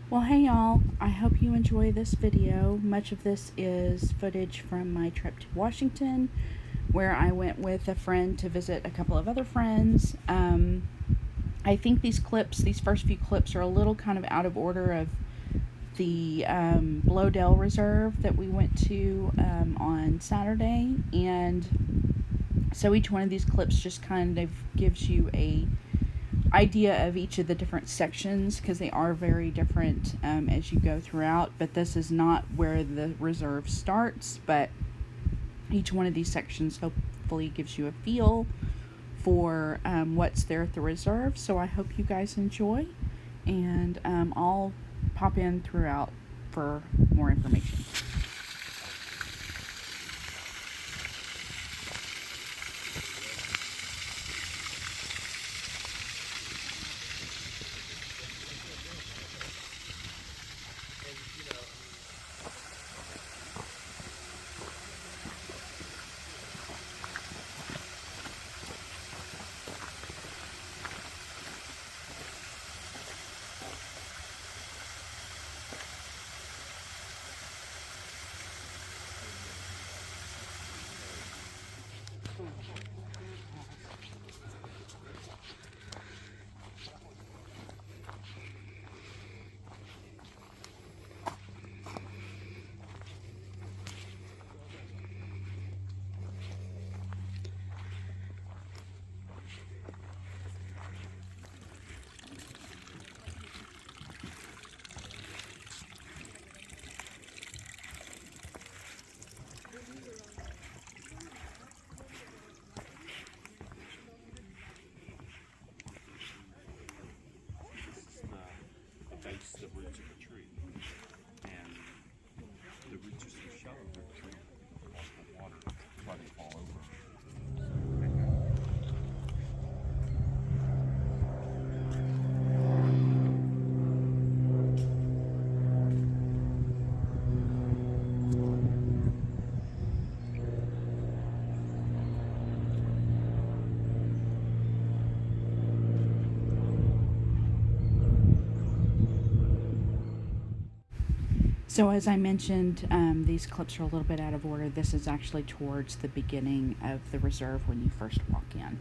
Well, hey y'all, I hope you enjoy this video. Much of this is footage from my trip to Washington, where I went with a friend to visit a couple of other friends. I think these first few clips, are a little kind of out of order of the Blowdell Reserve that we went to on Saturday. And so each one of these clips just kind of gives you a idea of each of the different sections because they are very different as you go throughout. But this is not where the reserve starts, but each one of these sections hopefully gives you a feel for what's there at the reserve. So I hope you guys enjoy, and I'll pop in throughout for more information. The roots of the tree, and the roots are so shallow they're tree the water try to fall over. So, as I mentioned, these clips are a little bit out of order. This is actually towards the beginning of the reserve when you first walk in.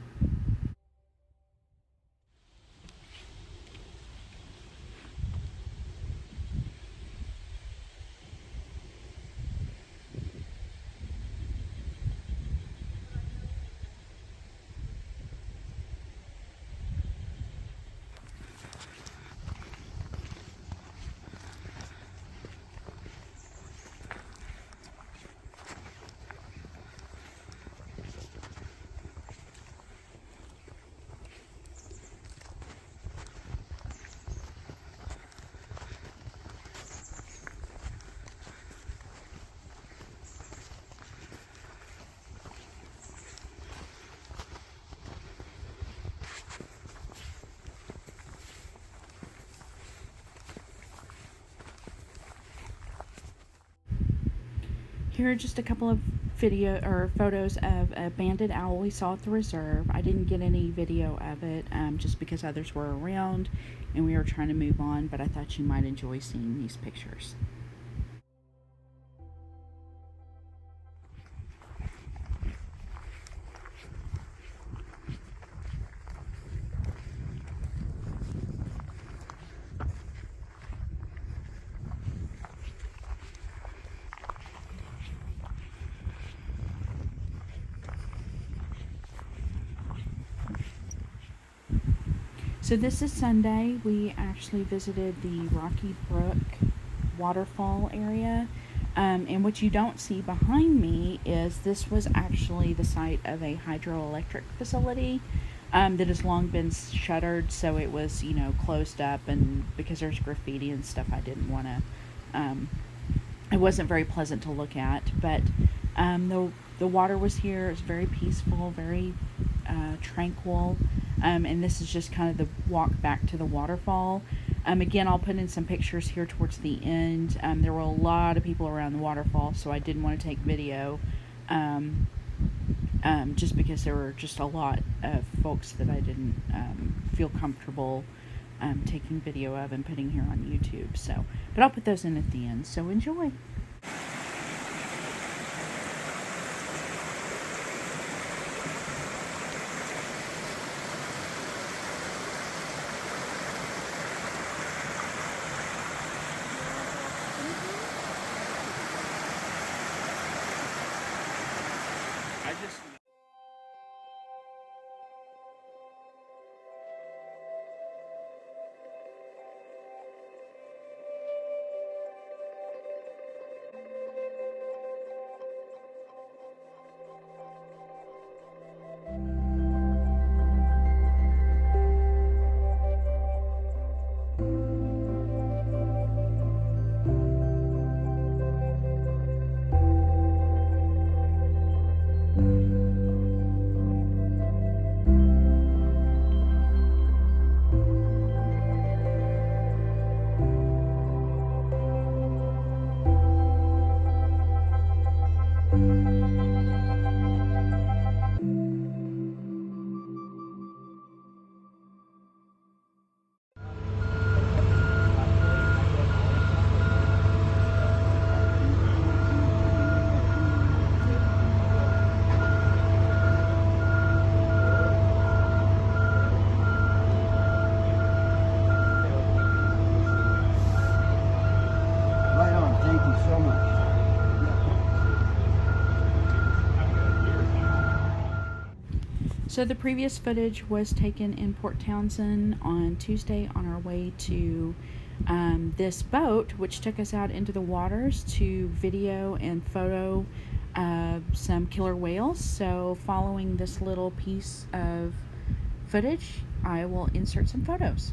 Here are just a couple of photos of a banded owl we saw at the reserve. I didn't get any video of it just because others were around and we were trying to move on, but I thought you might enjoy seeing these pictures. So this is Sunday. We actually visited the Rocky Brook waterfall area. And what you don't see behind me is this was actually the site of a hydroelectric facility that has long been shuttered. So it was, closed up. And because there's graffiti and stuff, I didn't want to. It wasn't very pleasant to look at. But the water was here. It was very peaceful, very tranquil. And this is just kind of the walk back to the waterfall. Again, I'll put in some pictures here towards the end. There were a lot of people around the waterfall, so I didn't want to take video just because there were just a lot of folks that I didn't feel comfortable taking video of and putting here on YouTube. So, but I'll put those in at the end. So enjoy. I just. Right on. Thank you so much. So the previous footage was taken in Port Townsend on Tuesday on our way to this boat, which took us out into the waters to video and photo some killer whales. So following this little piece of footage, I will insert some photos.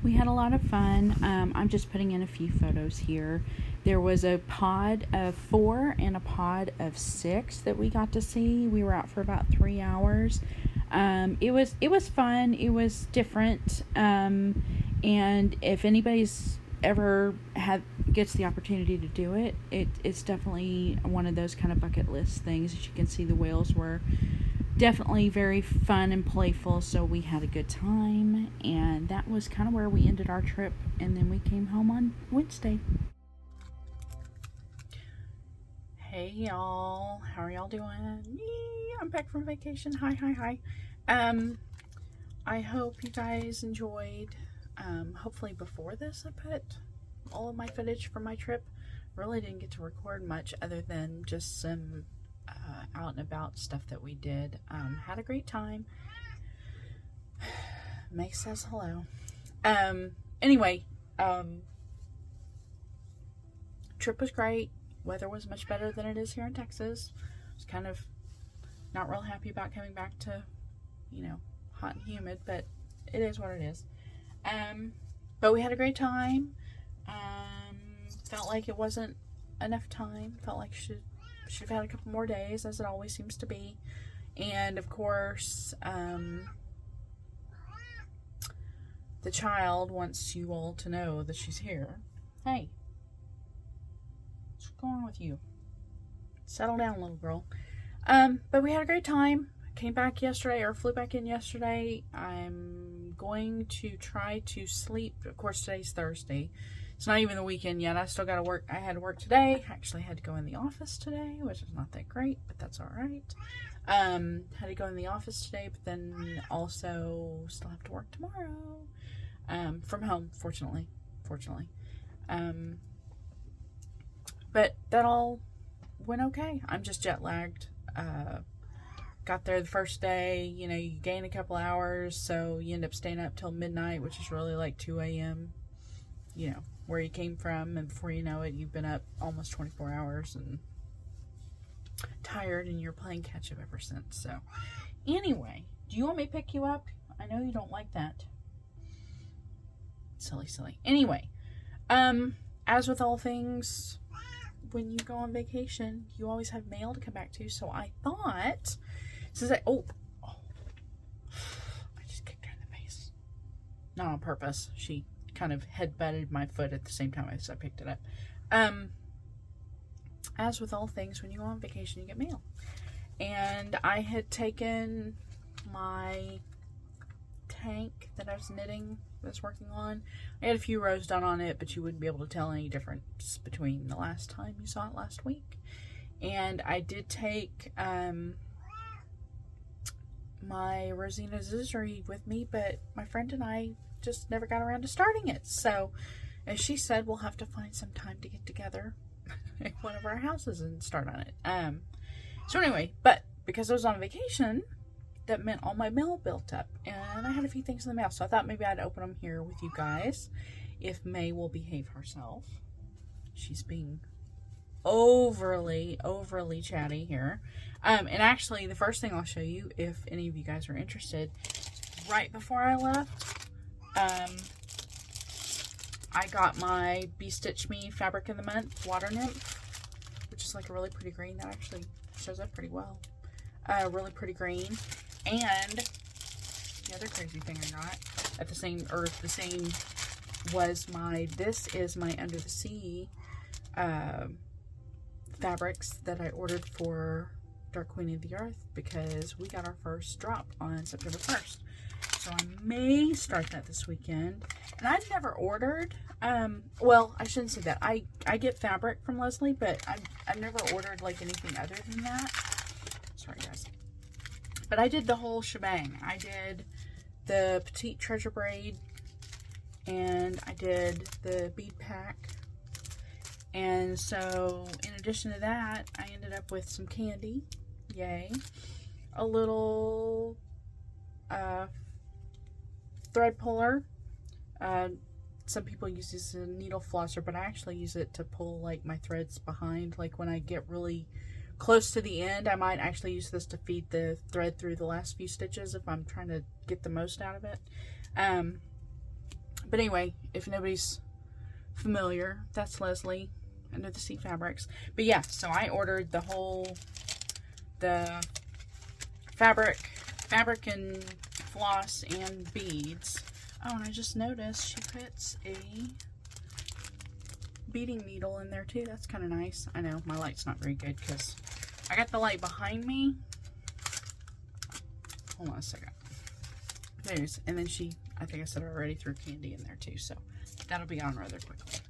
We had a lot of fun. I'm just putting in a few photos here. There was a pod of 4 and a pod of 6 that we got to see. We were out for about 3 hours. It was fun. It was different. And if anybody's ever gets the opportunity to do it, it's definitely one of those kind of bucket list things. As you can see, the whales were definitely very fun and playful, so we had a good time, and that was kind of where we ended our trip, and then we came home on Wednesday. Hey y'all, how are y'all doing? Yee, I'm back from vacation. Hi. I hope you guys enjoyed. Hopefully before this I put all of my footage from my trip. Really didn't get to record much other than just some out and about stuff that we did. Had a great time. May says hello. Anyway, trip was great. Weather was much better than it is here in Texas. I was kind of not real happy about coming back to, hot and humid, but it is what it is. But we had a great time. Felt like it wasn't enough time. Felt like should have had a couple more days, as it always seems to be. And of course, the child wants you all to know that she's here. Hey, what's going on with you? Settle down, little girl. But we had a great time. Came back yesterday, or flew back in yesterday. I'm going to try to sleep. Of course, today's Thursday. It's not even the weekend yet. I still got to work. I had to work today. Actually, I had to go in the office today, which is not that great, but that's all right. Had to go in the office today, but then also still have to work tomorrow. From home, fortunately. But that all went okay. I'm just jet lagged. Got there the first day, you gain a couple hours, so you end up staying up till midnight, which is really like 2 a.m., where you came from, and before you know it, you've been up almost 24 hours and tired, and you're playing catch up ever since. So anyway, do you want me to pick you up? I know you don't like that. Silly. Anyway, as with all things, when you go on vacation, you always have mail to come back to, so I thought, since I just kicked her in the face. Not on purpose. She kind of head-butted my foot at the same time as I picked it up. As with all things, when you go on vacation, you get mail. And I had taken my tank that I was knitting, working on. I had a few rows done on it, but you wouldn't be able to tell any difference between the last time you saw it last week. And I did take my Rosina Zizuri with me, but my friend and I just never got around to starting it. So, as she said, we'll have to find some time to get together at one of our houses and start on it. So anyway, but because I was on vacation, that meant all my mail built up, and I had a few things in the mail, so I thought maybe I'd open them here with you guys, if May will behave herself. She's being overly chatty here. And actually, the first thing I'll show you, if any of you guys are interested, right before I left, I got my Be Stitch Me Fabric of the Month Water Nymph, which is like a really pretty green that actually shows up pretty well. Really pretty green. And the other crazy thing I got at the same was this is my Under the Sea fabrics that I ordered for Dark Queen of the Earth, because we got our first drop on September 1st. So I may start that this weekend. And I've never ordered, well, I shouldn't say that. I get fabric from Leslie, but I've never ordered like anything other than that. Sorry guys. But I did the whole shebang. I did the petite treasure braid, and I did the bead pack. And so in addition to that, I ended up with some candy. Yay. A little thread puller. Some people use this as a needle flosser, but I actually use it to pull like my threads behind. Like when I get really close to the end, I might actually use this to feed the thread through the last few stitches if I'm trying to get the most out of it. But anyway, if nobody's familiar, that's Leslie, Under the Sea Fabrics. But yeah, so I ordered the fabric and floss and beads. Oh, and I just noticed she puts a beading needle in there too. That's kind of nice. I know my light's not very good because I got the light behind me. Hold on a second. There's, and then she, I think I said already, threw candy in there too, so that'll be on rather quickly.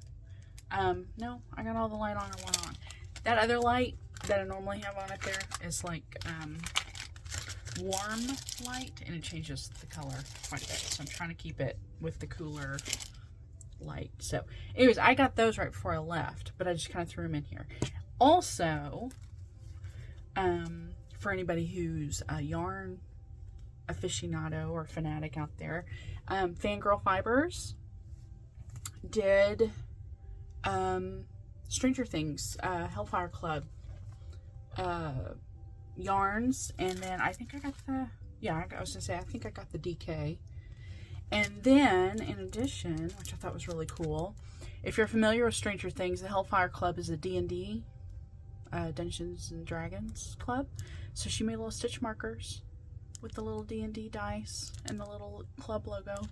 No, I got all the light on or one on. That other light that I normally have on it there is like warm light, and it changes the color quite a bit, so I'm trying to keep it with the cooler light. So anyways, I got those right before I left, but I just kind of threw them in here. Also, for anybody who's a yarn aficionado or fanatic out there, Fangirl Fibers did Stranger Things Hellfire Club yarns, and then I think I got the, yeah, I was gonna say I think I got the DK. And then in addition, which I thought was really cool, if you're familiar with Stranger Things, the Hellfire Club is a D&D, Dungeons and Dragons club. So she made little stitch markers with the little D&D dice and the little club logo.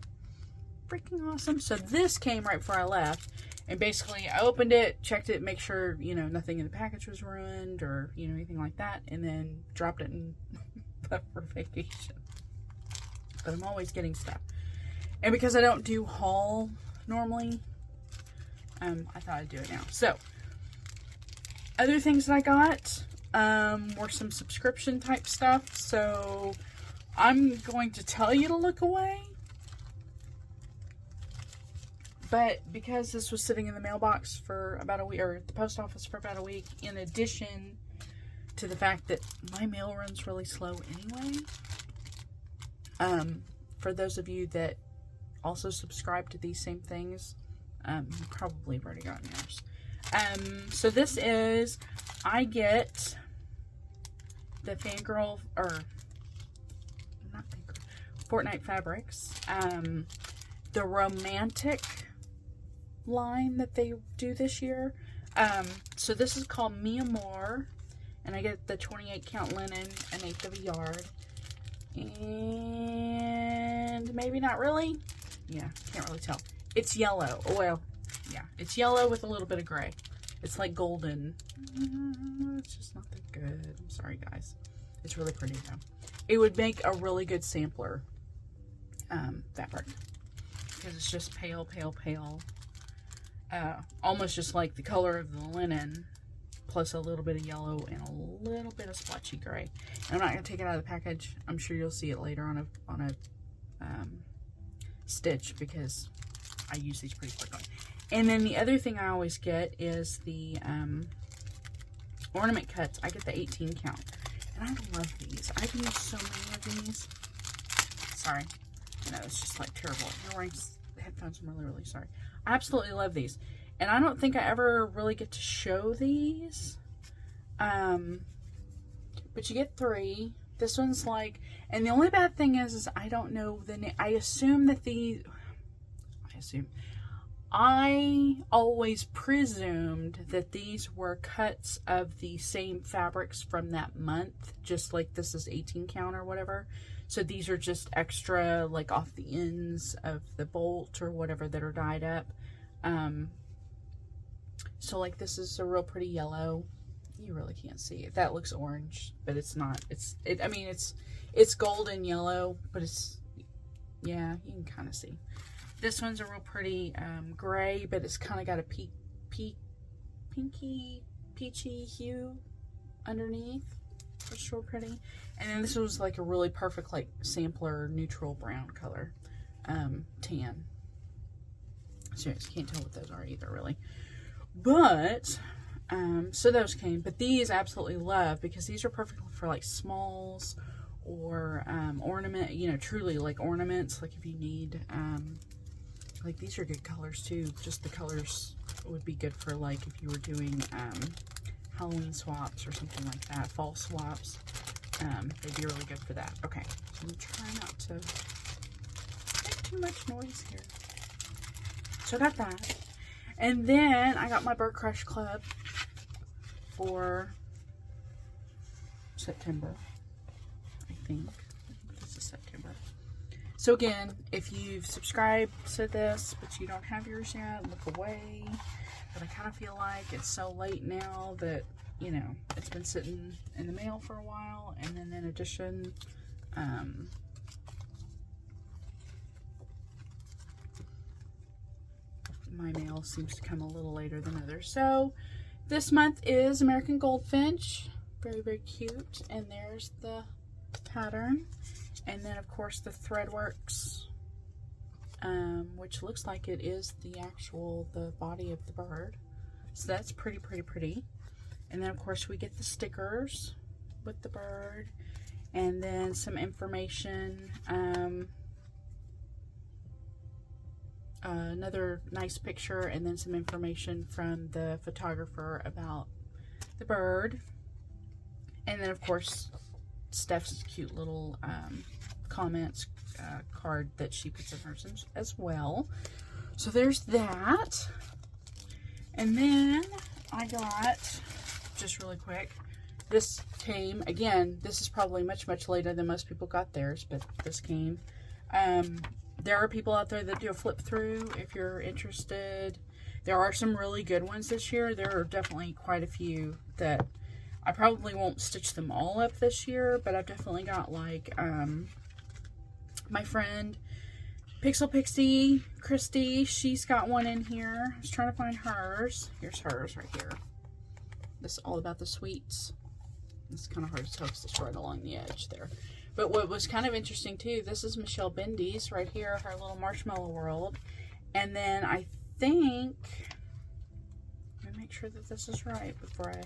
Freaking awesome. So this came right before I left, and basically I opened it, checked it, make sure, you know, nothing in the package was ruined or, you know, anything like that, and then dropped it and left for vacation. But I'm always getting stuff. And because I don't do haul normally, I thought I'd do it now. So, other things that I got were some subscription type stuff. So, I'm going to tell you to look away. But because this was sitting in the mailbox for about a week, or at the post office for about a week, in addition to the fact that my mail runs really slow anyway, for those of you that also subscribe to these same things, you probably have already gotten yours. So this is, I get the Fangirl, or not Fangirl, Fortnite Fabrics, the Romantic line that they do this year. So this is called Mi Amor, and I get the 28 count linen, an eighth of a yard, and maybe not really. Yeah, can't really tell. It's yellow. Oh, well, yeah, it's yellow with a little bit of gray. It's like golden. It's just not that good. I'm sorry, guys. It's really pretty, though. It would make a really good sampler. fabric, because it's just pale, pale, pale. Almost just like the color of the linen, plus a little bit of yellow and a little bit of splotchy gray. And I'm not going to take it out of the package. I'm sure you'll see it later on a stitch, because I use these pretty quickly. And then the other thing I always get is the ornament cuts. I get the 18 count. And I love these. I've used so many of these. Sorry. I know, it's just like terrible. If you're wearing headphones, I'm really, really sorry. I absolutely love these. And I don't think I ever really get to show these. But you get 3. This one's like, and the only bad thing is I don't know the name. I always presumed that these were cuts of the same fabrics from that month, just like this is 18 count or whatever. So these are just extra, like off the ends of the bolt or whatever that are dyed up. So like this is a real pretty yellow. You really can't see it. That looks orange, but it's not. I mean, it's golden yellow, but it's, yeah, you can kind of see. This one's a real pretty gray, but it's kind of got a pinky, peachy hue underneath, which is real pretty. And then this was like a really perfect, like sampler neutral brown color, tan. So you can't tell what those are either, really. But so those came, but these I absolutely love, because these are perfect for like smalls or ornament, you know, truly like ornaments. Like if you need, like these are good colors too. Just the colors would be good for like if you were doing Halloween swaps or something like that, fall swaps. They'd be really good for that. Okay, so I'm trying not to make too much noise here. So I got that. And then I got my Bird Crush Club for September, I think this is September. So again, if you've subscribed to this, but you don't have yours yet, look away. But I kind of feel like it's so late now that, you know, it's been sitting in the mail for a while. And then in addition, my mail seems to come a little later than others. So this month is American Goldfinch. Very, very cute. And there's the pattern. And then of course the Threadworks, which looks like it is the body of the bird. So that's pretty, pretty, pretty. And then of course we get the stickers with the bird, and then some information, another nice picture, and then some information from the photographer about the bird. And then of course Steph's cute little comments card that she puts in hers as well. So there's that. And then I got, just really quick, this came, again, this is probably much, much later than most people got theirs, but this came. There are people out there that do a flip through if you're interested. There are some really good ones this year. There are definitely quite a few that I probably won't stitch them all up this year, but I've definitely got like my friend Pixel Pixie Christy, she's got one in here. I was trying to find hers. Here's hers right here. This is all about the sweets. It's kind of hard to tell because it's right along the edge there. But what was kind of interesting too, this is Michelle Bendy's right here, her little marshmallow world. And then I think, let me make sure that this is right before I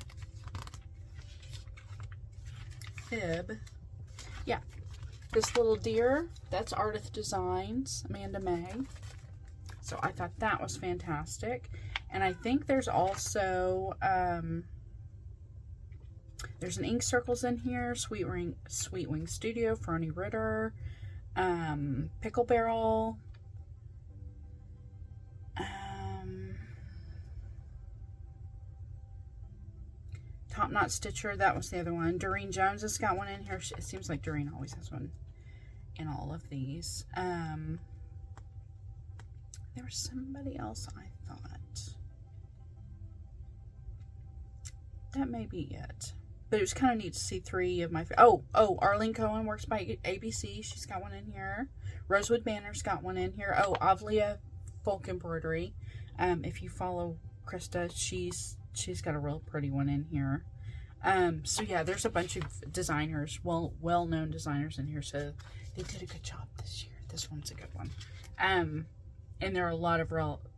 fib. Yeah, this little deer, that's Artith Designs, Amanda May. So I thought that was fantastic. And I think there's also, there's an Ink Circles in here, Sweet Wing Studio, Fernie Ritter, Pickle Barrel, Top Knot Stitcher, that was the other one. Doreen Jones has got one in here. It seems like Doreen always has one in all of these. There was somebody else I thought. That may be it. But it was kind of neat to see 3 of my... Arlene Cohen works by ABC. She's got one in here. Rosewood Banner's got one in here. Oh, Avlia Folk Embroidery. If you follow Krista, she's got a real pretty one in here. So yeah, there's a bunch of designers, well-known designers in here. So they did a good job this year. This one's a good one. And there are a lot of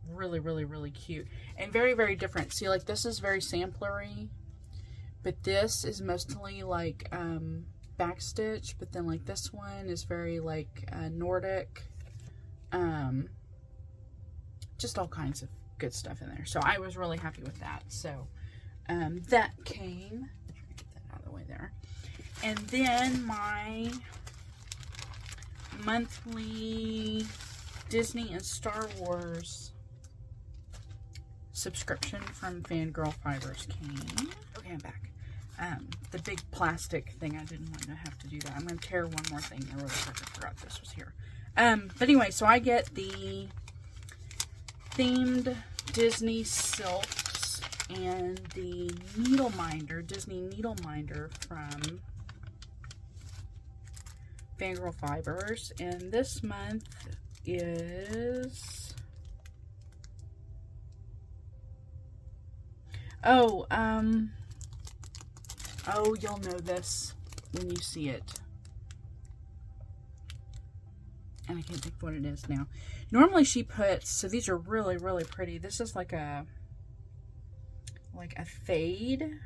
really cute and very, very different. See, like this is very samplery. But this is mostly like backstitch, but then like this one is very like Nordic. Just all kinds of good stuff in there. So I was really happy with that. So that came, get that out of the way there. And then my monthly Disney and Star Wars subscription from Fangirl Fibers came. Okay, I'm back. The big plastic thing, I didn't want to have to do that. I'm going to tear one more thing really quick. I forgot this was here. But anyway, so I get the themed Disney silks and the needle minder, Disney needle minder from Fangirl Fibers. And this month is... Oh, you'll know this when you see it. And I can't think of what it is now. Normally she puts, so these are really pretty. This is like a fade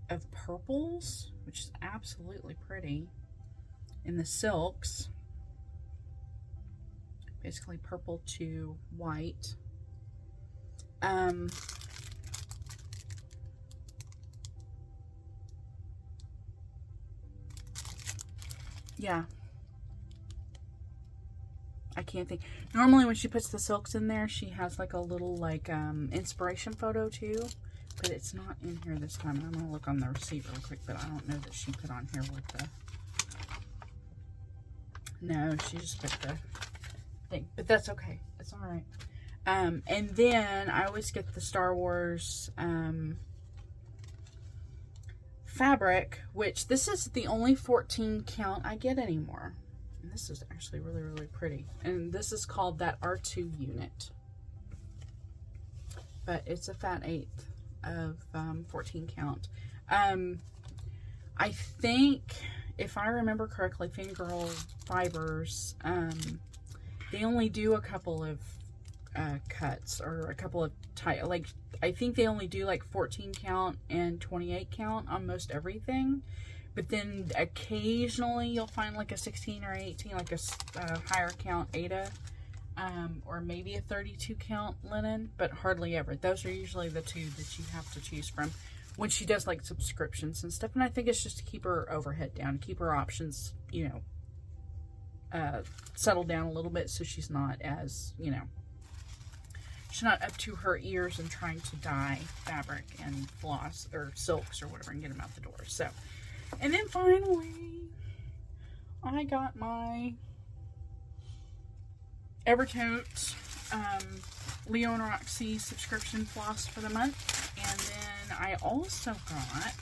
of purples, which is absolutely pretty. In the silks. Basically purple to white. Yeah. I can't think. Normally when she puts the silks in there, she has like a little like inspiration photo too. But it's not in here this time. And I'm going to look on the receipt real quick, but I don't know that she put on here with the... No, she just put the thing. But that's okay. It's alright. And then I always get the Star Wars fabric, which this is the only 14 count I get anymore. And this is actually really pretty. And this is called that R2 unit. But it's a fat 1/8 of 14 count. I think, if I remember correctly, Fangirl Fibers, they only do a couple of cuts, or a couple of like I think they only do like 14 count and 28 count on most everything, but then occasionally you'll find like a 16 or 18, like a higher count Ada, or maybe a 32 count linen, but hardly ever. Those are usually the 2 that you have to choose from when she does like subscriptions and stuff. And I think it's just to keep her overhead down, keep her options, you know, settled down a little bit, so she's not as, you know, she's not up to her ears and trying to dye fabric and floss or silks or whatever and get them out the door. So, and then finally, I got my Evertote Leo and Roxy subscription floss for the month. And then I also got,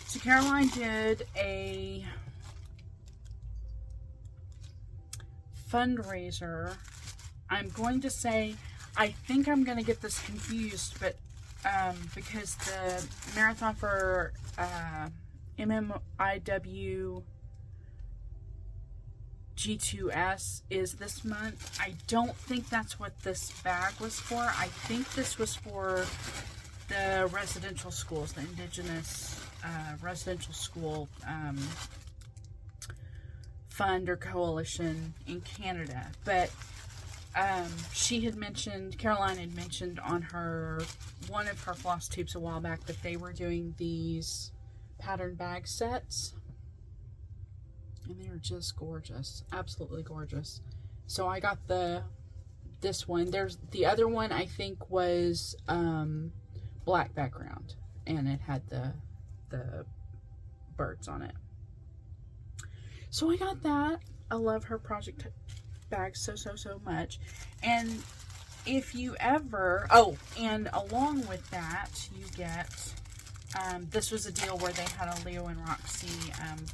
so Caroline did a fundraiser. I'm going to say, I think I'm going to get this confused, but because the marathon for MMIW G2S is this month. I don't think that's what this bag was for. I think this was for the residential schools, the Indigenous residential school fund or coalition in Canada. But she had mentioned, Caroline had mentioned on one of her floss tubes a while back that they were doing these pattern bag sets. And they are just gorgeous. Absolutely gorgeous. So I got this one. There's the other one, I think, was black background. And it had the birds on it. So I got that. I love her project bags so much. And if you ever, and along with that, you get This was a deal where they had a Leo and Roxy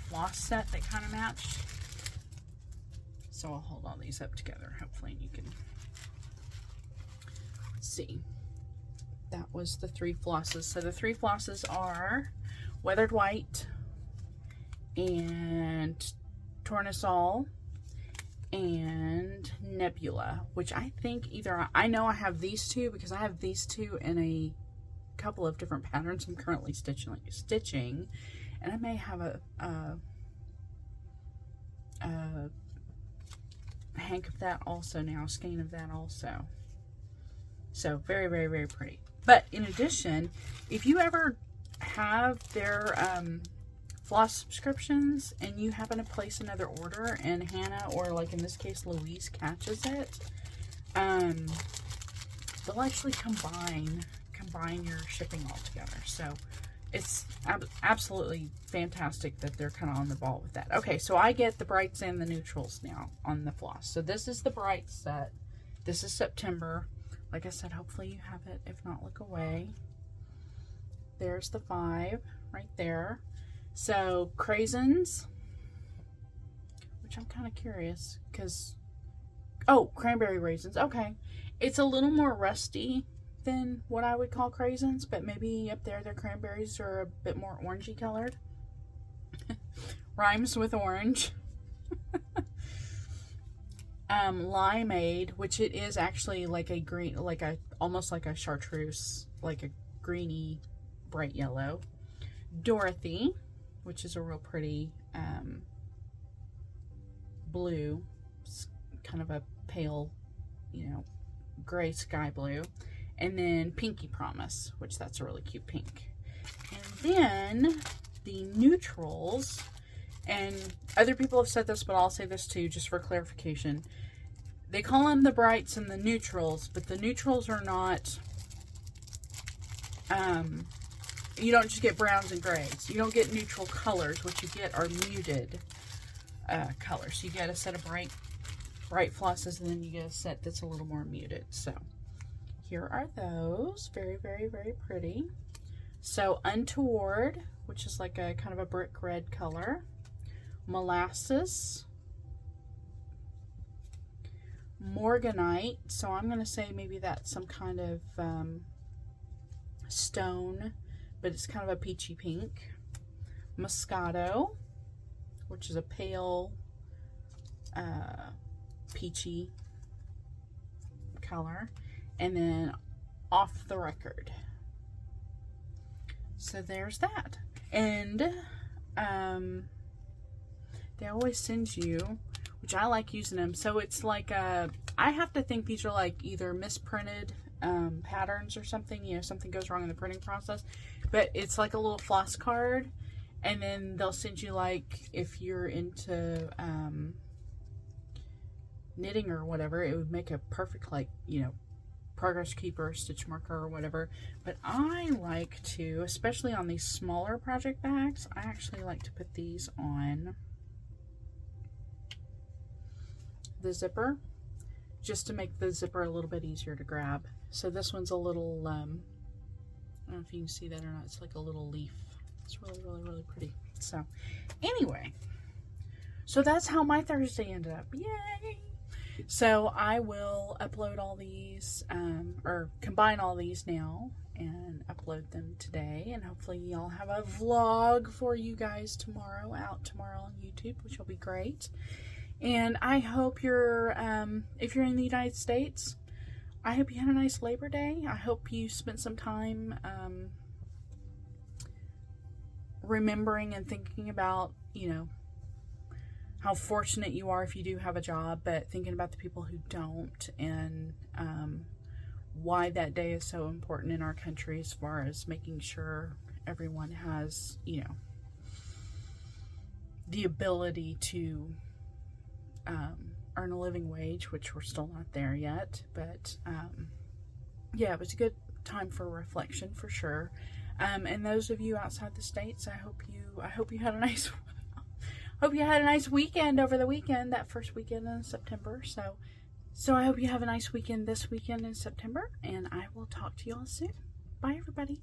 floss set that kind of matched. So I'll hold all these up together, hopefully, and you can see. That was the 3 flosses. So the 3 flosses are Weathered White and Tournesol and Nebula, which I think either, I know I have these 2 because I have these 2 in a couple of different patterns I'm currently stitching, and I may have a hank of that also now, a skein of that also. So very, very, very pretty. But in addition, if you ever have their floss subscriptions and you happen to place another order and Hannah, or like in this case Louise, catches it, they'll actually combine your shipping all together. So it's absolutely fantastic that they're kind of on the ball with that. Okay, so I get the brights and the neutrals now on the floss. So this is the bright set. This is September. Like I said, hopefully you have it. If not, look away. There's the 5 right there. So craisins, which I'm kind of curious because, oh, cranberry raisins. Okay, it's a little more rusty than what I would call craisins, but maybe up there their cranberries are a bit more orangey colored. Rhymes with orange. Limeade, which it is actually like a green, like a, almost like a chartreuse, like a greeny bright yellow. Dorothy, which is a real pretty blue, kind of a pale, you know, gray sky blue. And then Pinky Promise, which that's a really cute pink. And then the neutrals, and other people have said this, but I'll say this too, just for clarification. They call them the brights and the neutrals, but the neutrals are not, you don't just get browns and grays. You don't get neutral colors. What you get are muted colors. You get a set of bright flosses, and then you get a set that's a little more muted. So here are those. Very, very, very pretty. So Untoward, which is like a kind of a brick red color. Molasses. Morganite. So I'm going to say maybe that's some kind of stone, but it's kind of a peachy pink. Moscato, which is a pale peachy color. And then Off the Record. So there's that. And they always send you, which I like using them. So it's like I have to think these are like either misprinted patterns or something. You know, something goes wrong in the printing process. But it's like a little floss card. And then they'll send you, like, if you're into knitting or whatever, it would make a perfect, like, you know, progress keeper, stitch marker, or whatever. But I like to, especially on these smaller project bags, I actually like to put these on the zipper, just to make the zipper a little bit easier to grab. So this one's a little, I don't know if you can see that or not, it's like a little leaf. It's really, really, really pretty. So anyway, so that's how my Thursday ended up. Yay! So I will upload all these, or combine all these now and upload them today. And hopefully y'all have a vlog for you guys tomorrow, out tomorrow on YouTube, which will be great. And I hope you're, if you're in the United States, I hope you had a nice Labor Day. I hope you spent some time remembering and thinking about, you know, how fortunate you are if you do have a job, but thinking about the people who don't, and why that day is so important in our country as far as making sure everyone has, you know, the ability to earn a living wage, which we're still not there yet. But yeah, it was a good time for reflection for sure. And those of you outside the States, I hope you had a nice hope you had a nice weekend over the weekend, that first weekend in September. So I hope you have a nice weekend this weekend in September, and I will talk to you all soon. Bye, everybody.